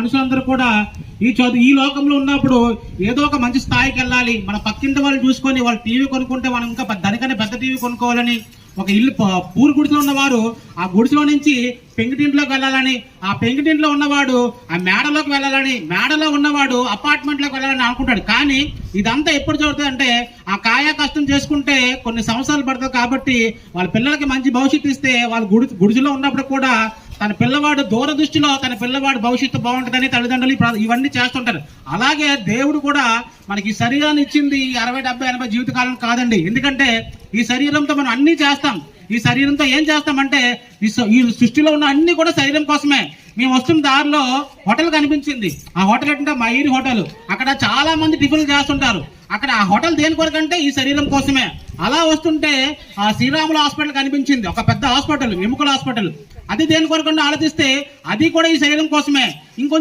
మనుషులందరూ కూడా ఈ లోకంలో ఉన్నప్పుడు ఏదో ఒక మంచి స్థాయికి వెళ్ళాలి, మన పక్కింటి వాళ్ళు చూసుకొని వాళ్ళు టీవీ కొనుక్కుంటే మనం ఇంకా దానికన్నా పెద్ద టీవీ కొనుక్కోవాలని, ఒక ఇల్లు పూరు గుడిసెలో ఉన్నవారు ఆ గుడిసెలో నుంచి పెంకుటింట్లోకి వెళ్ళాలని, ఆ పెంకుటింట్లో ఉన్నవాడు ఆ మేడలోకి వెళ్ళాలని, మేడలో ఉన్నవాడు అపార్ట్మెంట్లోకి వెళ్ళాలని అనుకుంటాడు. కానీ ఇదంతా ఎప్పుడు జరుగుతుంది అంటే ఆ కాయ కష్టం చేసుకుంటే కొన్ని సంవత్సరాలు పడుతుంది. కాబట్టి వాళ్ళ పిల్లలకి మంచి భవిష్యత్తు ఇస్తే వాళ్ళు గుడిసెలో ఉన్నప్పుడు కూడా తన పిల్లవాడు దూరదృష్టిలో తన పిల్లవాడు భవిష్యత్తు బాగుంటుందని తల్లిదండ్రులు ఇవన్నీ చేస్తుంటారు. అలాగే దేవుడు కూడా మనకి శరీరాన్ని ఇచ్చింది 60, 70, 80 జీవితకాలం కాదండి. ఎందుకంటే ఈ శరీరంతో మనం అన్ని చేస్తాం. ఈ శరీరంతో ఏం చేస్తామంటే ఈ సృష్టిలో ఉన్న అన్ని కూడా శరీరం కోసమే. మేము వస్తున్న దారిలో హోటల్ కనిపించింది. ఆ హోటల్ ఏంటంటే మయూరి హోటల్. అక్కడ చాలా మంది టిఫిన్లు చేస్తుంటారు. అక్కడ ఆ హోటల్ దేని కొరకంటే ఈ శరీరం కోసమే. అలా వస్తుంటే ఆ శ్రీరాముల హాస్పిటల్ కనిపించింది, ఒక పెద్ద హాస్పిటల్, ఎముకల హాస్పిటల్. అది దేని కొరకంటే ఆలోచిస్తే అది కూడా ఈ శరీరం కోసమే. ఇంకొంచెం